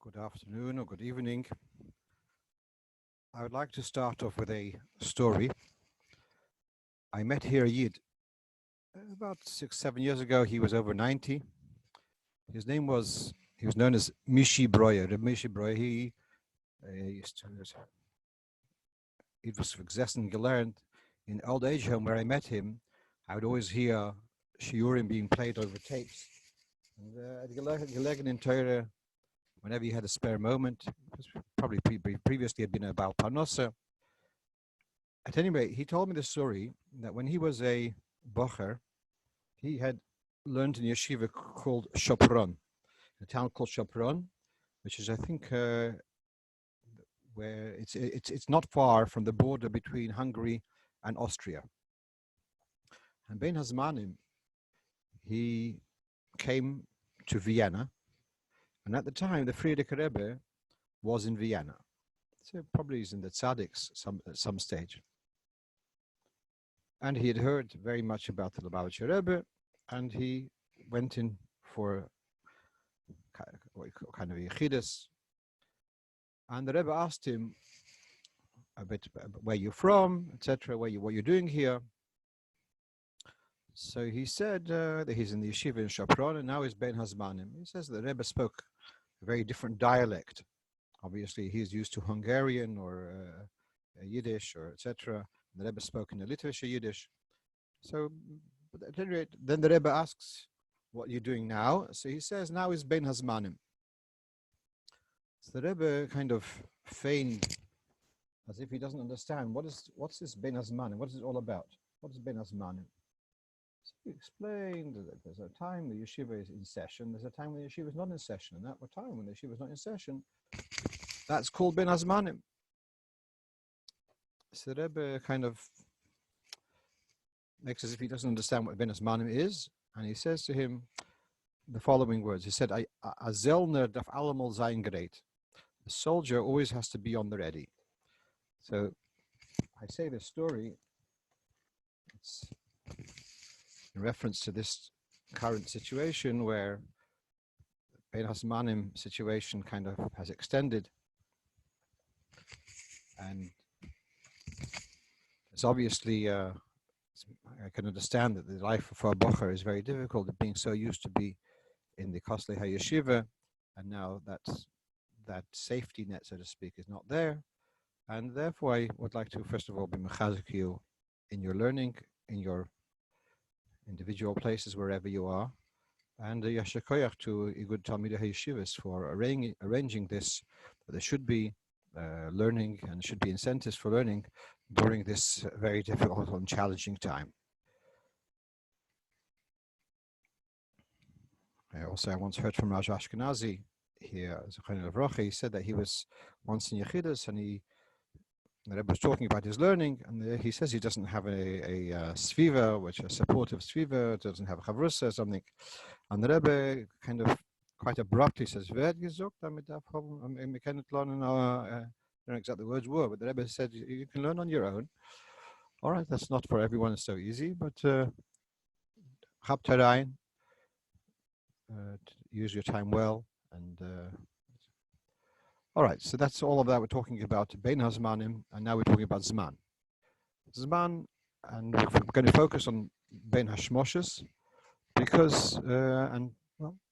Good afternoon or good evening. I would like to start off with a story. I met here a Yid about 6-7 years ago. He was over 90. His name was, he was known as Mishi Breuer. Mishi Breuer, he was gesessen gelernt in old age home where I met him. I would always hear shiurim being played over tapes. And at gelegen in Torah, whenever he had a spare moment, probably previously had been a Baal Parnosa. At any rate, he told me the story that when he was a bocher, he had learned in yeshiva called Shopron, a town called Shopron, which is, I think, where it's not far from the border between Hungary and Austria. And Ben Hazmanim, he came to Vienna, and at the time, the Friedrich Rebbe was in Vienna. So probably he's in the Tzaddiks at some stage. And he had heard very much about the Lubavitcher Rebbe, and he went in for kind of a yechidus. And the Rebbe asked him a bit about where you're from, etc., what you're doing here. So he said that he's in the yeshiva in Shopron, and now he's Ben Hazmanim. He says the Rebbe spoke a very different dialect. Obviously, he's used to Hungarian or Yiddish or etc. The Rebbe spoke in the Litvish Yiddish. So, at any rate, then the Rebbe asks, "What you're doing now?" So he says, "Now is Ben Hazmanim." So the Rebbe kind of feigned as if he doesn't understand what's this Ben Hazmanim? What is it all about? What is Ben Hazmanim? So he explained that there's a time the yeshiva is in session, there's a time when the yeshiva is not in session, and that time when the yeshiva is not in session, that's called Ben Hazmanim. So the Rebbe kind of makes as if he doesn't understand what Ben Hazmanim is, and he says to him the following words. He said, "A zelner darf allemal sein gerät." The soldier always has to be on the ready. So I say this story, it's in reference to this current situation where Ben Hazmanim situation kind of has extended. And it's obviously, I can understand that the life for a bocher is very difficult, being so used to be in the Kosle HaYeshiva, and now that safety net, so to speak, is not there. And therefore, I would like to, first of all, be mechazik you in your learning, in your individual places, wherever you are, and yasher koyach to Igud Talmidei HaYeshivas for arranging this. There should be learning and should be incentives for learning during this very difficult and challenging time. I once heard from Raj Ashkenazi here, he said that he was once in Yechidus and the Rebbe was talking about his learning, and he says he doesn't have a sviva, which is a supportive sviva, doesn't have a chavrusa or something. And the Rebbe kind of quite abruptly says, "Wer hat gesagt, damit darf wir können lernen." I don't know exactly the words were, but the Rebbe said you can learn on your own. All right, that's not for everyone, it's so easy, but habt herein, use your time well, and all right, so that's all of that. We're talking about Ben Hazmanim, and now we're talking about Zman. Zman, and we're going to focus on Ben Hashmoshes, because, Ben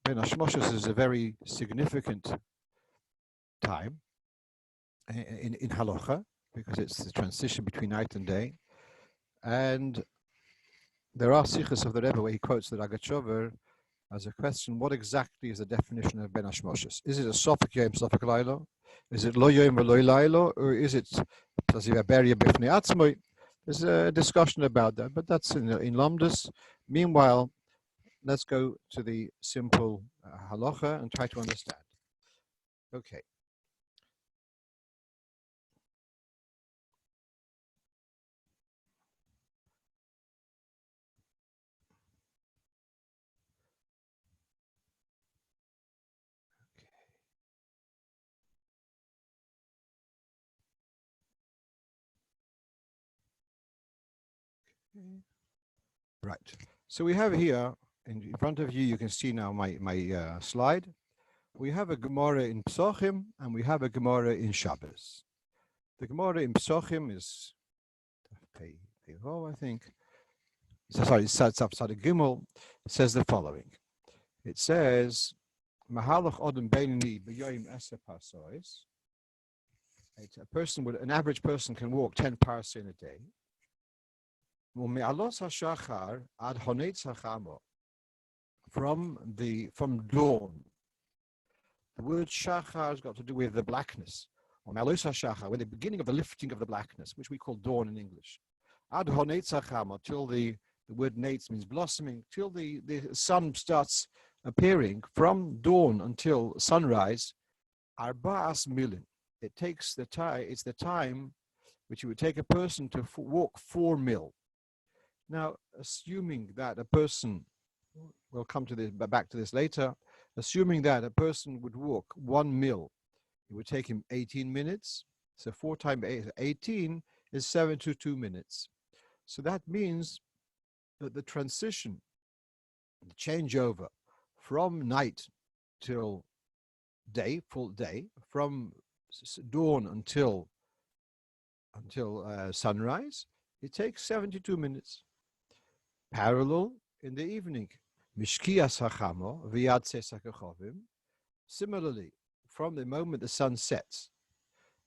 Hashmoshes is a very significant time in Halacha, because it's the transition between night and day. And there are sichos of the Rebbe where he quotes the Ragachover as a question, what exactly is the definition of Ben Hashmoshes? Is it a Sofik Yom, Sofik Lailo? Is it Lo Yom Lo Lailo? Or is it Beria Bifnei Atzmoi? There's a discussion about that, but that's in Lomdus. Meanwhile, let's go to the simple halacha and try to understand. Okay. Right. So we have here in front of you, you can see now my slide. we have a Gemara in Psochim and we have a Gemara in Shabbos. The Gemara in Psochim is, I think, sorry, Gimel, says the following. It says, Mahalach Odom Beinani B'yoyim Eser Parsois. An average person can walk 10 parsa in a day. U'me'alos hashachar ad honetz hachamo. From dawn. The word shachar has got to do with the blackness. Or me'alos hashachar, with the beginning of the lifting of the blackness, which we call dawn in English. Ad honetz hachamo, till the word nates means blossoming, till the sun starts appearing, from dawn until sunrise, arba'as milin. It takes the time, it's the time which it would take a person to walk 4 mil. Now, assuming that a person, we'll come to this, back to this later, assuming that a person would walk 1 mil, it would take him 18 minutes. So 4 times 18 is 72 minutes. So that means that the transition, the changeover from night till day, full day, from dawn until sunrise, it takes 72 minutes. Parallel in the evening, Mishkiya Sachamo V'yad Sesakachovim. Similarly, from the moment the sun sets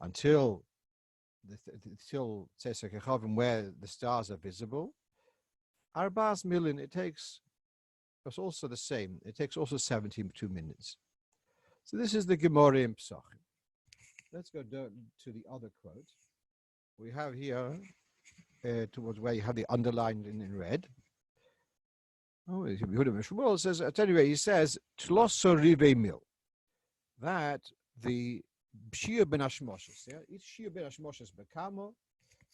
until Sesakachovim, where the stars are visible, Arbas Milin, it's also the same. It takes also 72 minutes. So this is the Gemara in Psochim. Let's go down to the other quote. We have here, towards where you have the underlined in red. Oh, well, it says, at any rate, he says, Tloso Rive Mil, that the Shia ben Hashmoshes, each Shia ben Hashmoshes bekamo,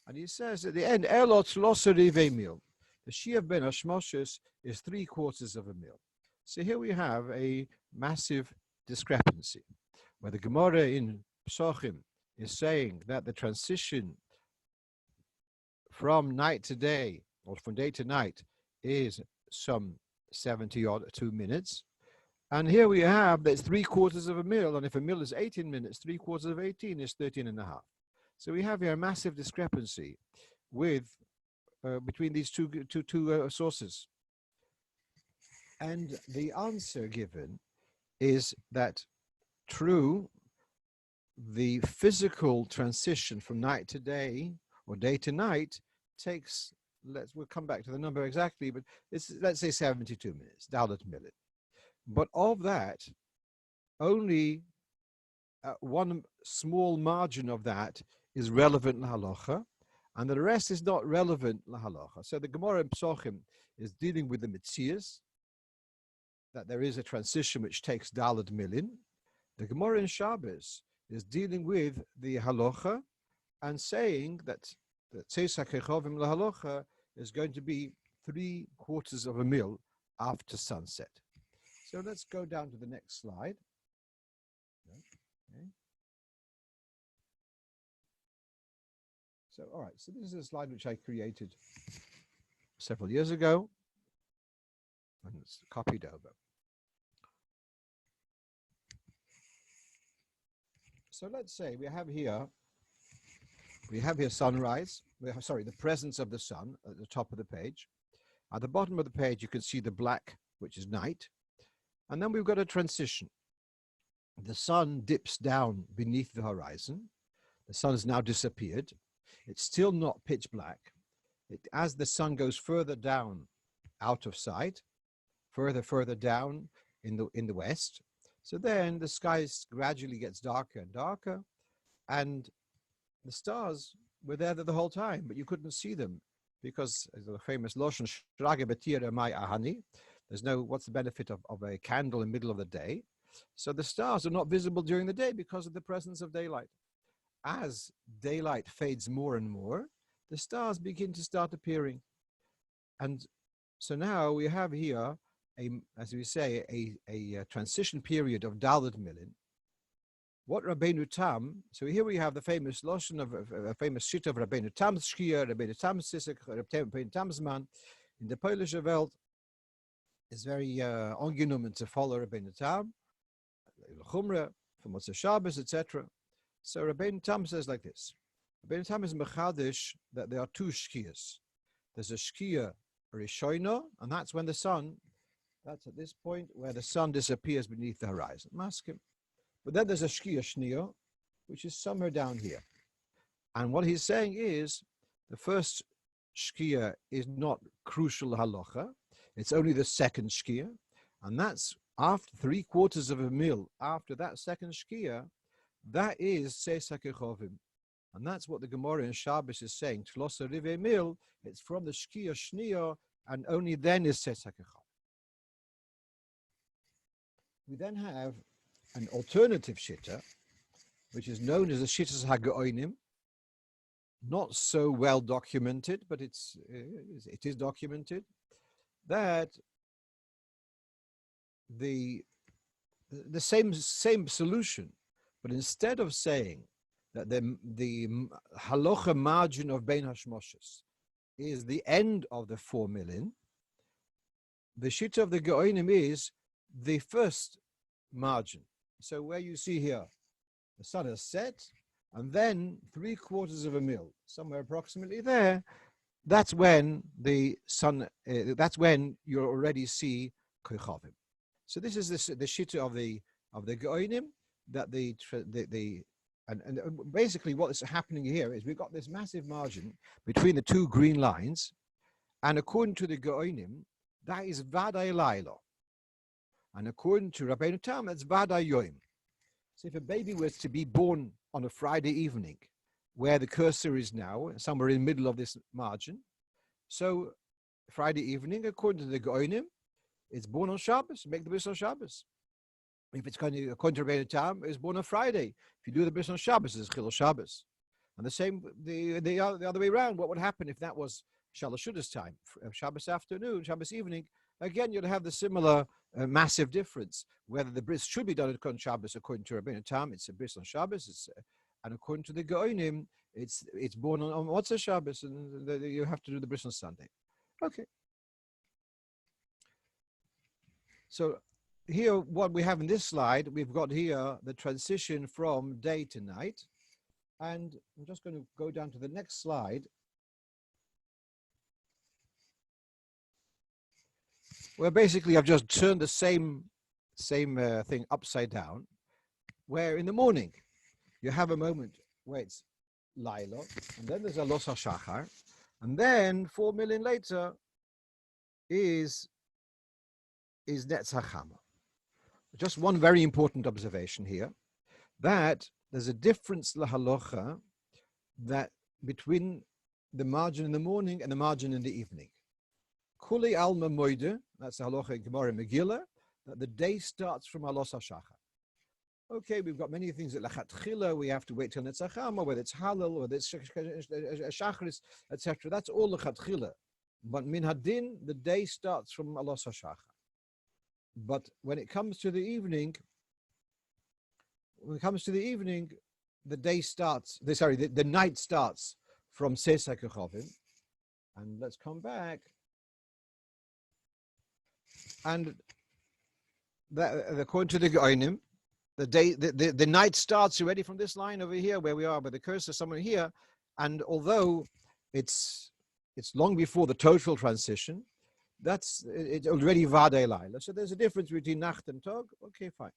and he says at the end, Elo Tloso Rive Mil. The Shia ben Hashmoshes is 3/4 of a mil. So here we have a massive discrepancy, where the Gemara in Psochim is saying that the transition from night to day, or from day to night, is some 72 minutes. And here we have that it's 3/4 of a mil, and if a mil is 18 minutes, 3/4 of 18 is 13.5. So we have here a massive discrepancy between these two sources. And the answer given is that true, the physical transition from night to day or day to night takes, we'll come back to the number exactly, but let's say 72 minutes, Dalet Millet. But of that, only one small margin of that is relevant lahalacha, and the rest is not relevant lahalacha. So the Gemara in Psochim is dealing with the mitzias, that there is a transition which takes Dalet Milin. The Gemara in Shabbos is dealing with the halacha and saying that Tzeis HaKechovim lahalacha is going to be 3/4 of a mil after sunset. So let's go down to the next slide. Okay. So, all right, so this is a slide which I created several years ago, and it's copied over. So let's say we have here sunrise. The presence of the sun at the top of the page. At the bottom of the page, you can see the black, which is night. And then we've got a transition. The sun dips down beneath the horizon. The sun has now disappeared. It's still not pitch black. As the sun goes further down out of sight, further down in the west, so then the sky gradually gets darker and darker, and the stars were there the whole time, but you couldn't see them because, as the famous Loshen Shrage Betira Mai Ahani, what's the benefit of a candle in the middle of the day? So the stars are not visible during the day because of the presence of daylight. As daylight fades more and more, the stars begin to start appearing. And so now we have here, as we say, a transition period of Dalet Milin. What Rabbeinu Tam, so here we have the famous Loshen of a famous Shittah of Rabbeinu Tam's Shki'a, Rabbeinu Tam's Sisek, Rabbeinu Tam's Man. In the Polish Welt, is very ungenommen to follow Rabbeinu Tam. Chumrah, for Motzei Shabbos, etc. So Rabbeinu Tam says like this. Rabbeinu Tam is mechadish that there are two shkias. There's a shkia rishono, and that's when the sun, that's at this point where the sun disappears beneath the horizon. Maskim. But then there's a shkia shniya, which is somewhere down here. And what he's saying is, the first shkia is not crucial halacha. It's only the second shkia. And that's after 3/4 of a mil, after that second shkia, that is Seisach Echovim. And that's what the Gemara in Shabbos is saying. Tlosa Rive Mil, it's from the Shkia Shnia, and only then is Seisach Echovim. We then have an alternative shitta, which is known as the Shittas HaGeonim, not so well documented, but it is documented, that the same solution, but instead of saying that the halacha margin of Bein Hashmoshes is the end of the 4 million, the shita of the Geonim is the first margin. So where you see here, the sun has set, and then 3/4 of a mil, somewhere approximately there, that's when the sun, that's when you already see Kochavim. So this is the shita of the Geonim, that and basically what is happening here is we've got this massive margin between the two green lines, and according to the Geonim, that is Vaday Laila. And according to Rabbeinu Tam, that's Vaday Yoim. So if a baby was to be born on a Friday evening, where the cursor is now, somewhere in the middle of this margin, so Friday evening, according to the Geonim, it's born on Shabbos, make the bris on Shabbos. If it's going to, according to Rabbeinu Tam, it's born on Friday. If you do the bris on Shabbos, it's Chilul Shabbos. And the same, the other way around, what would happen if that was Shalosh Shudas time, Shabbos afternoon, Shabbos evening? Again, you'd have the similar massive difference, whether the bris should be done on Shabbos, according to Rabbeinu Tam, it's a bris on Shabbos, and according to the Geonim, it's born on Motzei Shabbos, and you have to do the bris on Sunday. Okay. So here, what we have in this slide, we've got here the transition from day to night. And I'm just going to go down to the next slide, where basically I've just turned the same thing upside down, where in the morning you have a moment where it's Laila, and then there's a Los HaShachar, and then 4 million later is Netz HaChama. Just one very important observation here, that there's a difference lahalocha that between the margin in the morning and the margin in the evening. Kuli alma moide, that's the halacha in Gemara Megillah, that the day starts from Alos HaShachar. Okay, we've got many things that lachatchila, we have to wait till Netz HaChama, whether it's halal, whether it's shachris, etc. That's all lachatchila. But min hadin, the day starts from Alos HaShachar. But when it comes to the evening, the day starts, the night starts from Seisach Echovim. And let's come back. And according to the Geonim, the night starts already from this line over here where we are, with the cursor somewhere here. And although it's long before the total transition, it's already Vadei Laila. So there's a difference between Nacht and Tag. Okay, fine.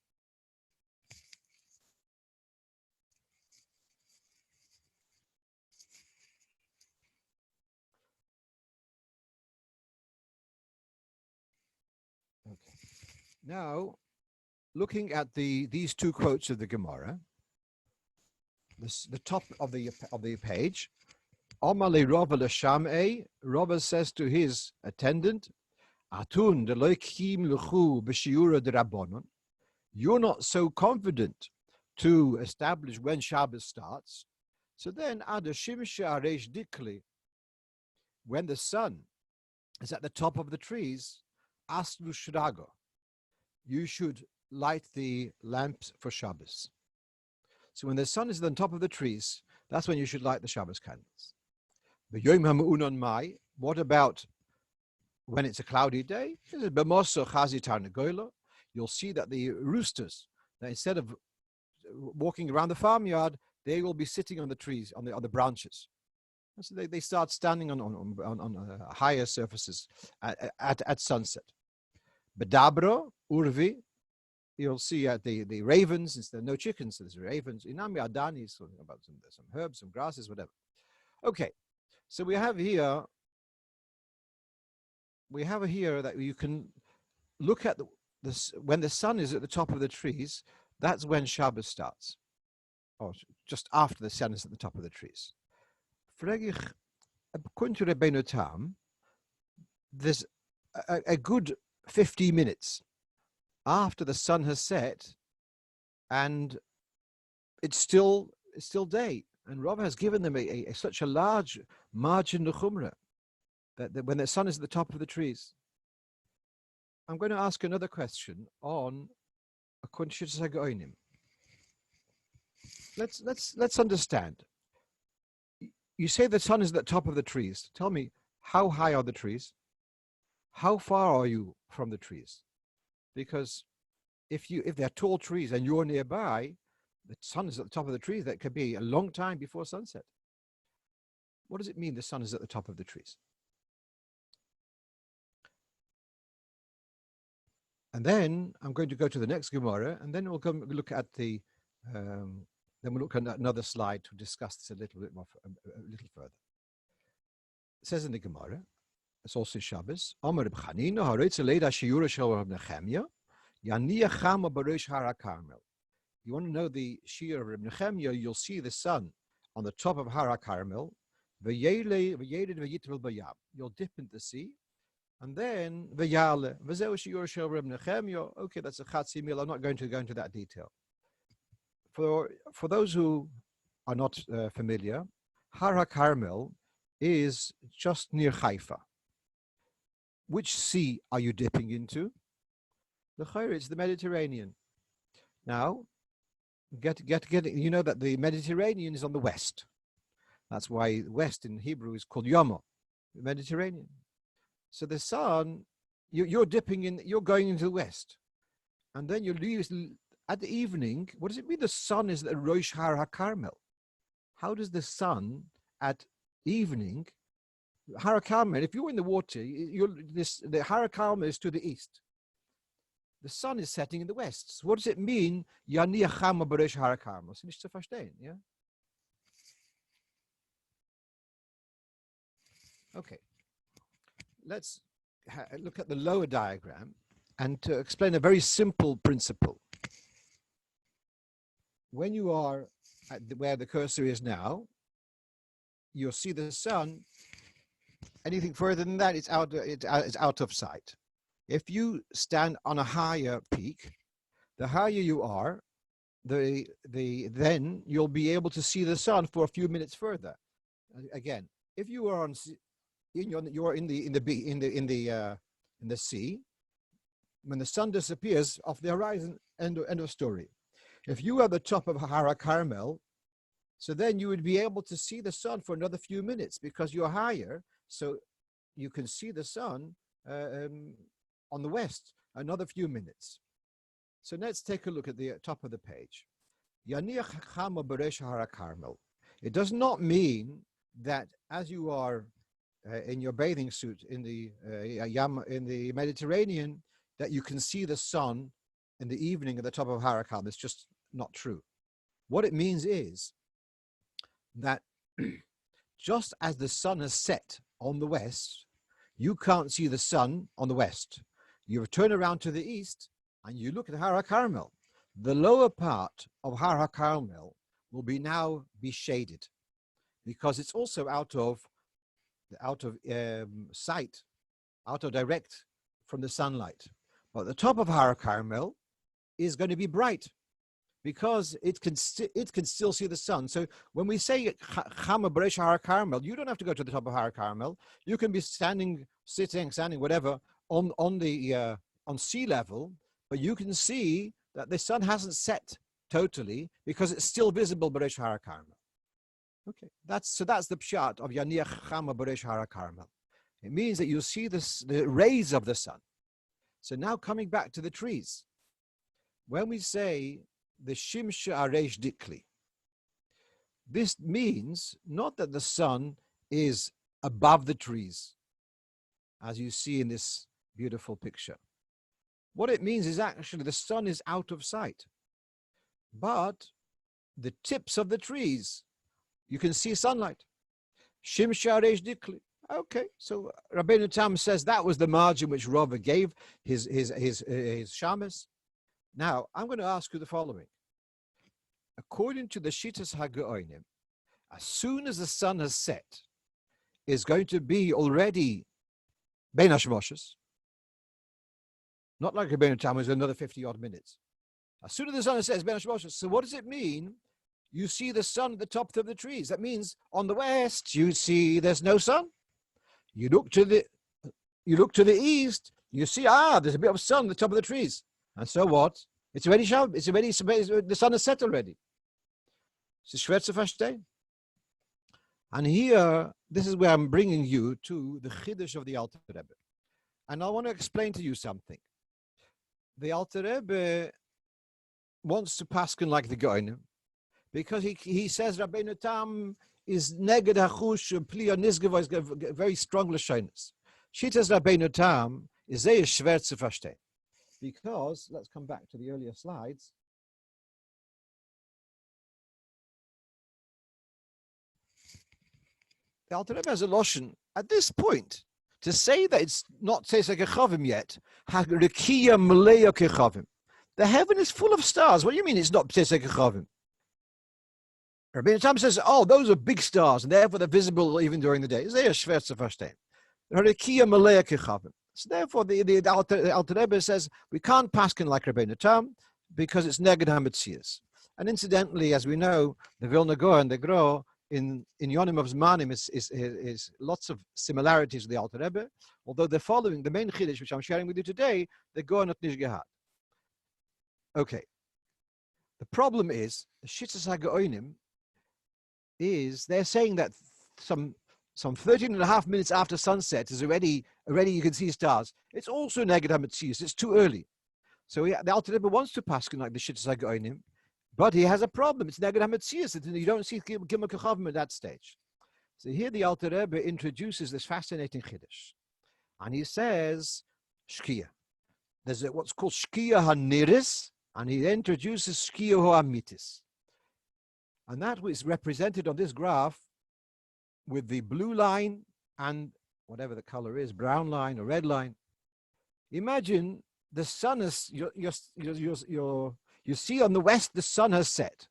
Okay. Now, looking at these two quotes of the Gemara, the top of the page, Omale Rava L'Sham'ei, Rava says to his attendant, Atun deloikim luchu b'shiura d'Rabbanon. You're not so confident to establish when Shabbos starts. So then, Ad Shimsha Areish Dikli, when the sun is at the top of the trees, Aslu Shrago, you should light the lamps for Shabbos. So when the sun is on top of the trees, that's when you should light the Shabbos candles. What about when it's a cloudy day? You'll see that the roosters that instead of walking around the farmyard, they will be sitting on the trees, on the branches. And so they start standing on higher surfaces at sunset. Bedabro, urvi, you'll see the ravens, instead of no chickens, there's ravens. Inami adani is talking about some herbs, some grasses, whatever. Okay, so we have here that you can look at this when the sun is at the top of the trees. That's when Shabbos starts, or just after the sun is at the top of the trees. According to Rabbeinu Tam, there's a good 50 minutes after the sun has set, and it's still day. And Rav has given them such a large margin of chumrah that when the sun is at the top of the trees. I'm going to ask another question on Shitas HaGeonim. Let's understand. You say the sun is at the top of the trees. Tell me, how high are the trees? How far are you from the trees? Because if they're tall trees and you're nearby, the sun is at the top of the trees. That could be a long time before sunset. What does it mean the sun is at the top of the trees? And then I'm going to go to the next Gemara, and then we'll come look at then we'll look at another slide to discuss this a little bit more, a little further. It says in the Gemara, it's also Shabbos. You want to know the Shir of Reb Nechemia? You'll see the sun on the top of Har HaKarmel. You'll dip into the sea. And then V'yale, V'zeu Shir Shel Reb Nechemia. Okay, that's a Chatzi Mil. I'm not going to go into that detail. For those who are not familiar, Har HaKarmel is just near Haifa. Which sea are you dipping into? It's the Mediterranean. Now, get you know that the Mediterranean is on the west. That's why west in Hebrew is called Yama, the Mediterranean. So the sun, you're dipping in, you're going into the west. And then you leave at the evening. What does it mean the sun is at Rosh Har HaKarmel? How does the sun at evening, Har HaKarmel, if you're in the water, the Har HaKarmel is to the east. The sun is setting in the west. So what does it mean? Yaniach Chama B'Rosh Har HaKarmel. Ist nicht zu verstehen, yeah? Okay. Let's look at the lower diagram and to explain a very simple principle. When you are at where the cursor is now, you'll see the sun. Anything further than that, it's out of sight. If you stand on a higher peak, the higher you are, then you'll be able to see the sun for a few minutes further. Again, if you are you're in the sea, when the sun disappears off the horizon, end of story. If you are at the top of Har HaKarmel, so then you would be able to see the sun for another few minutes because you're higher, so you can see the sun on the west another few minutes. So let's take a look at the top of the page. Yaniach Chama B'Rosh Har HaKarmel. It does not mean that as you are in your bathing suit in the Mediterranean, that you can see the sun in the evening at the top of Har HaKarmel. It's just not true. What it means is that just as the sun has set on the west, you can't see the sun on the west. You turn around to the east and you look at Har HaKarmel. The lower part of Har HaKarmel will now be shaded because it's also out of sight, out of direct from the sunlight. But the top of Har HaKarmel is going to be bright because it can still see the sun. So when we say Chama B'Rosh Har HaKarmel, you don't have to go to the top of Har HaKarmel. You can be standing, whatever, on sea level, but you can see that the sun hasn't set totally because it's still visible B'Rosh Har HaKarmel. Okay, that's the pshat of Yaniach Chama B'Rosh Har HaKarmel. It means that you see the rays of the sun. So now coming back to the trees. when we say the Shimsha Aresh Dikli, this means not that the sun is above the trees, as you see in this beautiful picture. What it means is actually the sun is out of sight, but the tips of the trees, you can see sunlight. Shimsha Aresh Dikli. Okay, so Rabbeinu Tam says that was the margin which Rava gave his shamas. Now, I'm going to ask you the following. According to the Shitas HaGeonim, as soon as the sun has set, is going to be already Bein HaShmoshes. Not like Rabbeinu Tam is another 50-odd minutes. As soon as the sun has set, it's Bein HaShmoshes. So what does it mean? You see the sun at the top of the trees. That means on the west, you see there's no sun. You look to the east, you see, there's a bit of sun at the top of the trees. And so what? It's already the sun has set already. It's schwer zu verstehen. And here, this is where I'm bringing you to the Chiddush of the Alter Rebbe. And I want to explain to you something. The Alter Rebbe wants to paskin like the Goinim, because he says Rabbeinu Tam is neged hachush pliya nizgeva, is very strong lashonis. Shitas Rabbeinu Tam is sehr schwer zu verstehen. Because, let's come back to the earlier slides. The Alter Rebbe has a lotion at this point to say that it's not Tzesek Echavim yet. Harekiya Meleya Kechavim. The heaven is full of stars. What do you mean it's not Tzesek Echavim? Rabbeinu Tam says, those are big stars, and therefore they're visible even during the day. They are schwer zu verstehen. Harekiya Meleya Kechavim. So therefore, the Alter Rebbe says we can't paskin like Rabbeinu Tam because it's neged hametzias. And incidentally, as we know, the Vilna Gaon and the Gro in Yonim of Zmanim is lots of similarities with the Alter Rebbe, although they're following the main chiddush which I'm sharing with you today. The Gaon not nish gehad. Okay. The problem is the Shitas HaGeonim is they're saying that some 13.5 minutes after sunset is already you can see stars. It's also neged hametzias. It's too early. So the Alter Rebbe wants to paskin like the Shitas HaGeonim, but he has a problem. It's neged hametzias. You don't see Gimel Kechavim at that stage. So here the Alter Rebbe introduces this fascinating chiddush, and he says Shki'a. There's what's called Shki'a HaNiris, and he introduces Shki'a HaMitis, and that is represented on this graph with the blue line and whatever the color is, brown line or red line. Imagine the sun is, you see on the west, the sun has set,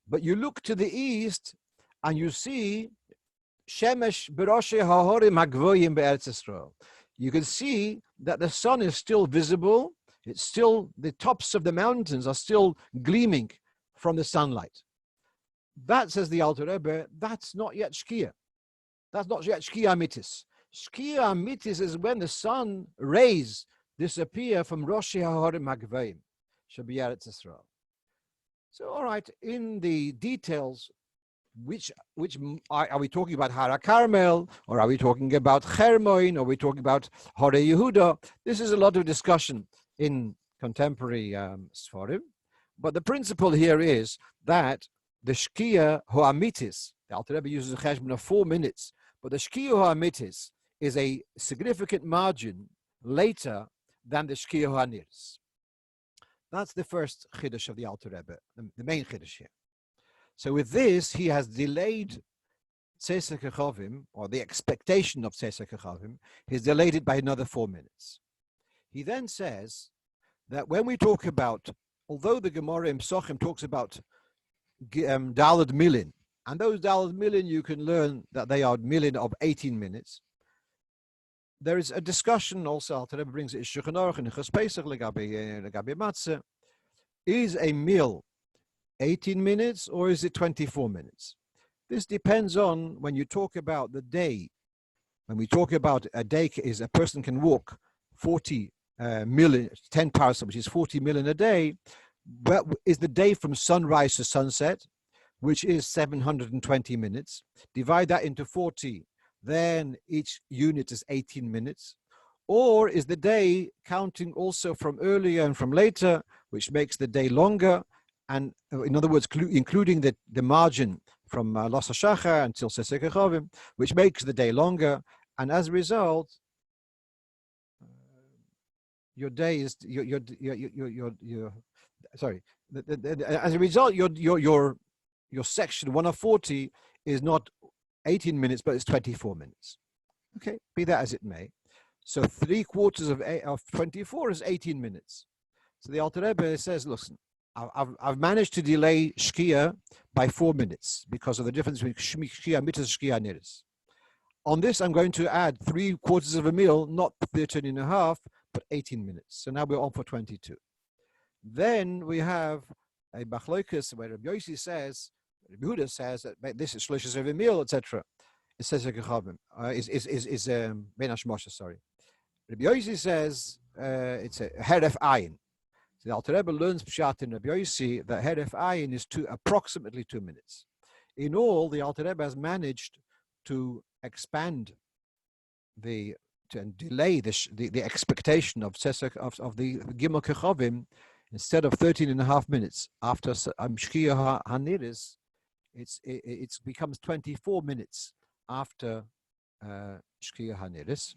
but you look to the east and you see Shemesh Beroshe Hahorim Hagvoyim Be'eretz Yisrael. You can see that the sun is still visible. It's still, the tops of the mountains are still gleaming from the sunlight. That, says the Alter Rebbe, that's not yet Shki'a. That's not yet Shki'a Mitis. Shki'a Mitis is when the sun rays disappear from Roshi HaHorim HaGveim, Shebe'eretz Yisrael. So, all right, in the details, which are we talking about Hara Carmel, or are we talking about Hermoin, or are we talking about Hore Yehuda? This is a lot of discussion in contemporary Sforim. But the principle here is that the Shki'a Ho'amitis, the Alter Rebbe uses a cheshbon of 4 minutes, but the Shki'a Ho'amitis is a significant margin later than the Shki'a Ho'aniris. That's the first chiddush of the Alter Rebbe, the main chiddush here. So with this, he has delayed Tzesek Echavim, or the expectation of Tzesek Echavim, he's delayed it by another 4 minutes. He then says that when we talk about, although the Gemara in Psochim talks about Dalad Milin, and those Dalad Milin you can learn that they are Milin of 18 minutes. There is a discussion also, Alter Rebbe brings it in Shulchan Aruch and Chas Pesach legabe matzah. Is a meal 18 minutes or is it 24 minutes? This depends on when you talk about the day. When we talk about a day, is a person can walk 40 million, 10 parasol, which is 40 million a day. But is the day from sunrise to sunset, which is 720 minutes. Divide that into 40, then each unit is 18 minutes. Or is the day counting also from earlier and from later, which makes the day longer? And in other words, including the margin from Los HaShachar until Sesek HaChavim, which makes the day longer. And as a result, your day is sorry. As a result, your section 1 of 40 is not 18 minutes, but it's 24 minutes. Okay, be that as it may. So 3/4 of 24 is 18 minutes. So the Alter Rebbe says, listen, I've managed to delay Shki'a by 4 minutes because of the difference between Shki'a mitzvah, Shki'a niris. On this, I'm going to add 3/4 of a mil, not 13 and a half, but 18 minutes. So now we're on for 22. Then we have a Bachloikus where Rabbi Yossi says, Rabbi Yehuda says that this is Shloshes of a mil, etc. It says is Ben Hashmoshe, sorry. Rabbi Yossi says it's a heref ayin. So the Alter Rebbe learns pshat in Rabbi Yossi that heref ayin is approximately 2 minutes. In all, the Alter Rebbe has managed to expand and delay the expectation of the Gimel Kechavim. Instead of 13 and a half minutes after Shki'a Haniris, it becomes 24 minutes after Shki'a Haniris,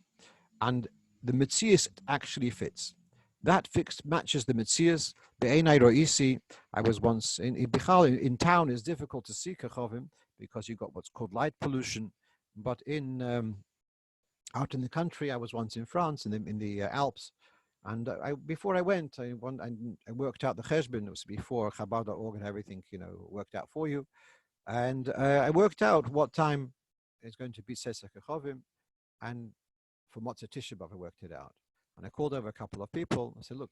and the Metzias actually fits. That matches the Metzias. Be'enai ro'isi, I was once in town. It's difficult to see Kechavim because you've got what's called light pollution, but out in the country, I was once in France in the Alps. And before I went, I worked out the cheshbon. It was before Chabad.org and everything, worked out for you. And I worked out what time is going to be Sesek HaChavim. And for Motzei Tisha B'Av, I worked it out. And I called over a couple of people. I said, look,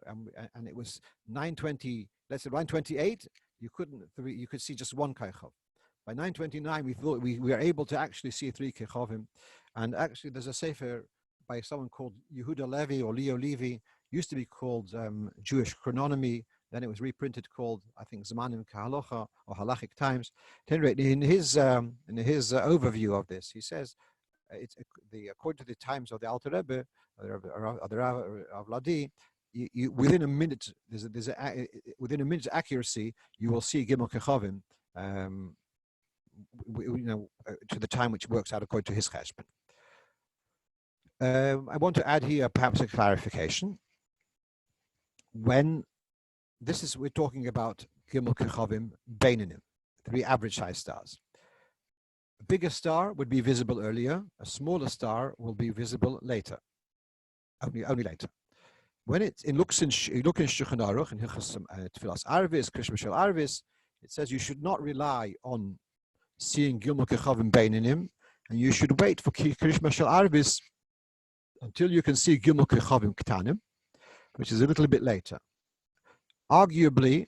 and it was 9:20, let's say 9:28. You could see just one Keichav. By 9:29, we thought we were able to actually see 3 Keichavim. And actually, there's a sefer by someone called Yehuda Levi or Leo Levi, used to be called Jewish Chrononomy. Then it was reprinted called, I think, Zmanim Kahalocha or Halachic Times. In his overview of this, he says according to the times of the Alter Rebbe, of the Rav Ladi, within a minute, within a minute's accuracy, you will see Gimel Kechavim, to the time which works out according to his cheshbon. I want to add here perhaps a clarification. When we're talking about Gimel Kechavim Beinanim, 3 average size stars. A bigger star would be visible earlier. A smaller star will be visible later. Only later. When you look in Shulchan Aruch in Hilchos Tfilas Arvis, Krishma Shel Arvis, it says you should not rely on seeing Gimel Kechavim Beinanim, and you should wait for Krishma Shel Arvis until you can see Gimel Kechavim Ktanim, which is a little bit later. Arguably,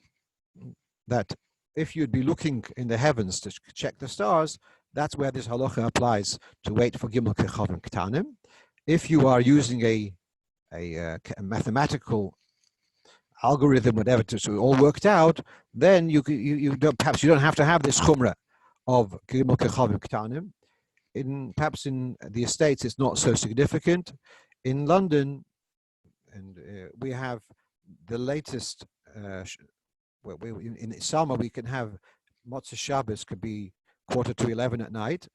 that if you'd be looking in the heavens to check the stars, that's where this halacha applies, to wait for Gimel Kechavim Ktanim. If you are using a mathematical algorithm, whatever, to all worked out, then you don't have to have this chumrah of Gimel Kechavim Ktanim. Perhaps in the States, it's not so significant. In London, and we have the latest. In summer, we can have Motzei Shabbos could be 10:45 at night,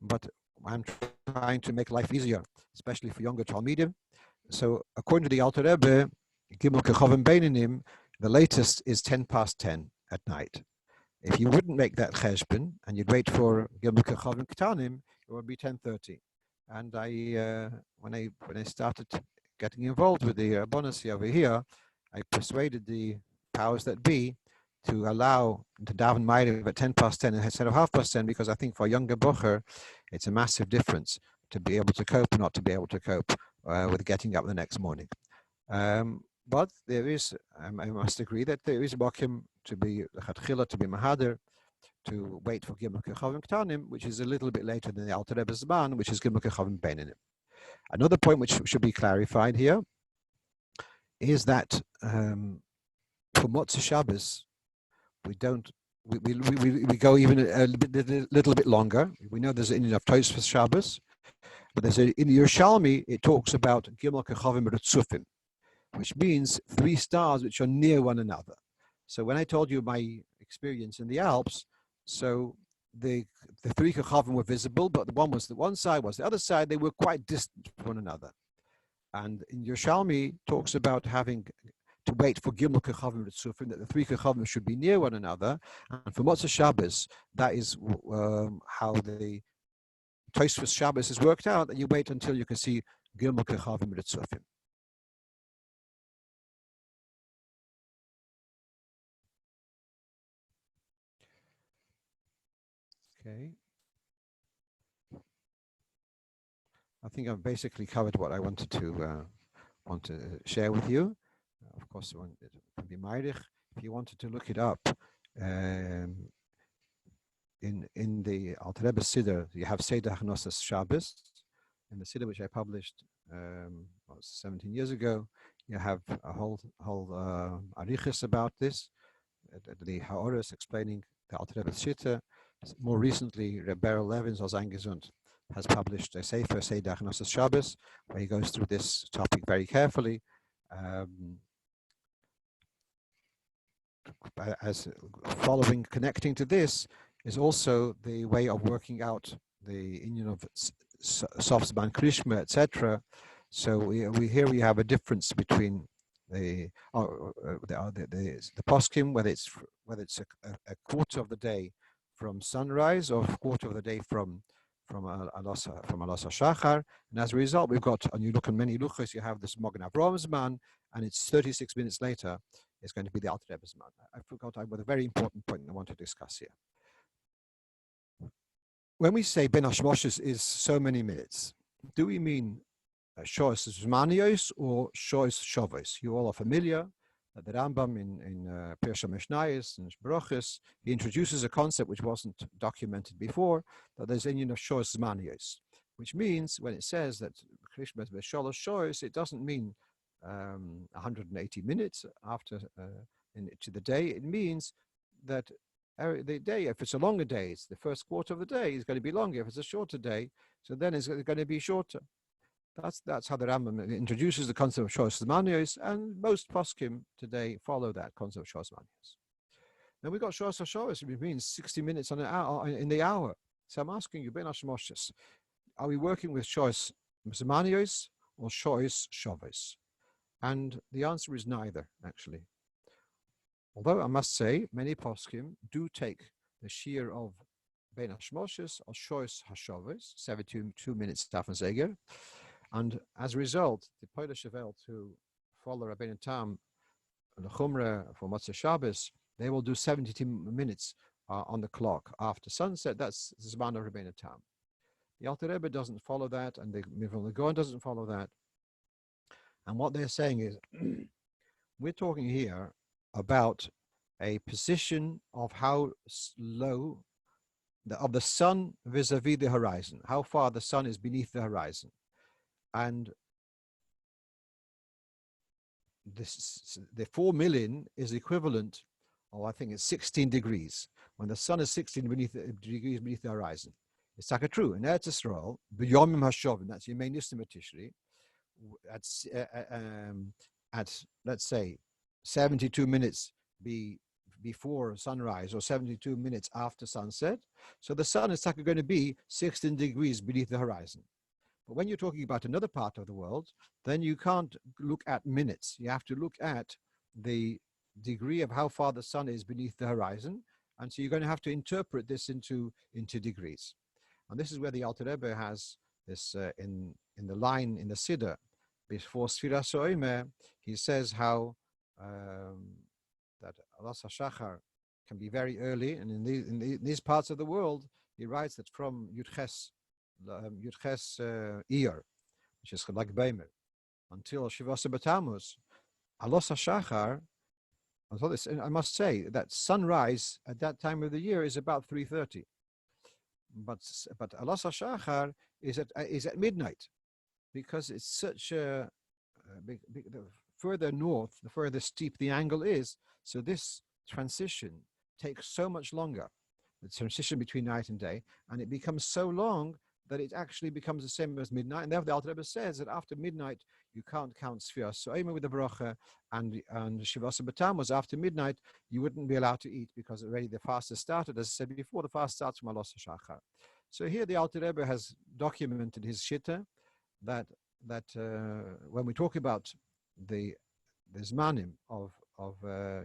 but I'm trying to make life easier, especially for younger Talmidim. So, according to the Alter Rebbe, Gimel Kechavim Beinanim, the latest is 10:10 at night. If you wouldn't make that cheshbon and you'd wait for Gimel Kechavim Ktanim, it would be 10:30. And when I started getting involved with the bonus over here, I persuaded the powers that be to allow to daven Ma'ariv at 10:10 instead of 10:30, because I think for a younger bocher, it's a massive difference to be able to cope or not to be able to cope with getting up the next morning. But there is, I must agree that there is Bakim to be Chatchila, to be Mahader, to wait for Gimel Kechavim Ktanim, which is a little bit later than the Alter Rebbe's Zman, which is Gimel Kechavim Beinanim. Another point which should be clarified here is that for Motzei Shabbos, we go even a little bit longer. We know there's an Indian of Tosfos Shabbos, But there's in Yerushalmi, it talks about Gimel Kechavim Retzufim, which means 3 stars which are near one another. So when I told you my experience in the Alps, so the 3 Kechavim were visible, but the one was the one side, was the other side. They were quite distant from one another. And in Yerushalmi talks about having to wait for Gimel Kechavim Retzufim, that the 3 Kechavim should be near one another. And for Motzei Shabbos, that is how the Tosfos Shabbos is worked out, and you wait until you can see Gimel Kechavim Retzufim. Okay. I think I've basically covered what I wanted to share with you. Of course, it can be Meirich. If you wanted to look it up, in the Alter Rebbe Siddur, you have Seder Hachnosas Shabbos. In the Siddur which I published 17 years ago, you have a whole arichis about this. The Ha'oros explaining the Alter Rebbe Shitta. More recently, Reb Beryl Levins, als eingesund, has published a Sefer Seder Hachnosas Shabbos, where he goes through this topic very carefully. As following, connecting to this is also the way of working out the union of Sof Zman Krishma, etc. So we have a difference between the poskim, whether it's a quarter of the day from sunrise or a quarter of the day from Alos HaShachar, and as a result, we've got, and you look at many luchos, you have this Mogen Avraham Zman, and it's 36 minutes later. It's going to be the Alter Rebbe Zman. I forgot a very important point I want to discuss here. When we say Ben Hashmoshes is so many minutes, do we mean Shois Zmanios or Shois Shavos? You all are familiar that the Rambam in Pirsha Mishnayos and Brochus, he introduces a concept which wasn't documented before, that there's a union of Shois Zmanios, which means when it says that Krishma is Shalosh Shois, it doesn't mean 180 minutes after to the day. It means that the day, if it's a longer day, it's the first quarter of the day is going to be longer. If it's a shorter day, so then it's going to be shorter. That's how the Rambam introduces the concept of Shois Zmanios, and most poskim today follow that concept of Shois Zmanios. Then we got Shois HaShois, which means 60 minutes on an hour, in the hour. So I'm asking you, Ben Hashmoshes, are we working with Shois Zmanios or Shois Shavos? And the answer is neither, actually. Although I must say, many poskim do take the shear of Ben Hashmoshes or Shois HaShavos, 72 minutes Tafan Zeger, and as a result, the Poile Shavel to follow Rabbeinu Tam and the Chumrah for Motzei Shabbos, they will do 72 minutes on the clock after sunset. That's the Zman of Rabbeinu Tam. The Alter Rebbe doesn't follow that, and the Mivon Gaon doesn't follow that. And what they're saying is, we're talking here about a position of how low of the sun vis-a-vis the horizon, how far the sun is beneath the horizon. And the 4 million is equivalent, I think it's 16 degrees. When the sun is 16 degrees beneath the horizon. It's like true. In Eretz Yisrael, B'yomim HaShovim, that's Yemei Nisim Tishri, at let's say 72 minutes before sunrise or 72 minutes after sunset, so the sun is going to be 16 degrees beneath the horizon. But when you're talking about another part of the world, then you can't look at minutes. You have to look at the degree of how far the sun is beneath the horizon, and so you're going to have to interpret this into degrees. And this is where the Alter Rebbe has this in the line in the Siddur before Sfiras Oimer. He says how that Alos HaShachar can be very early, and in these parts of the world, he writes that from Yudches Iyar, which is Lag Beimer, until Shivasa B'Tammuz, Alos HaShachar, I must say that sunrise at that time of the year is about 3:30. But Alos HaShachar is at midnight, because it's such a the further north, the further steep the angle is. So this transition takes so much longer, the transition between night and day, and it becomes so long that it actually becomes the same as midnight. And therefore the Alter Rebbe says that after midnight, you can't count Sfiras So'ima with the bracha, and Shivasa B'Tammuz, after midnight, you wouldn't be allowed to eat because already the fast has started. As I said before, the fast starts from Alos HaShachar. So here the Alter Rebbe has documented his Shitta that when we talk about the Zmanim of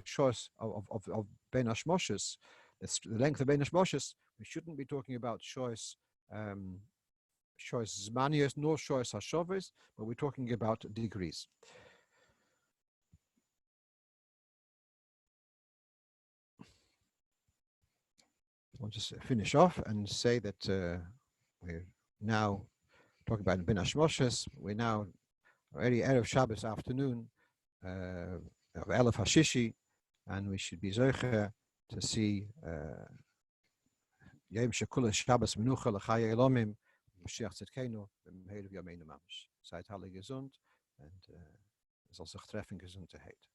Shos of Ben Hashmoshes, the length of Ben Hashmoshes, we shouldn't be talking about Shos Zmanios nor Shos Hashovis, but we're talking about degrees. I'll just finish off and say that we're now talking about Ben Hashmoshes. We're now already Erev Shabbos afternoon of Elef Hashishi, and we should be Zocher to see Yom Shekula Shabbos Menucha L'Chayei Elomim Mashiach Tzidkenu B'Meheil V'Yameinu Mamash. Seid alle gesund und es soll sich treffen, gesund zu heit.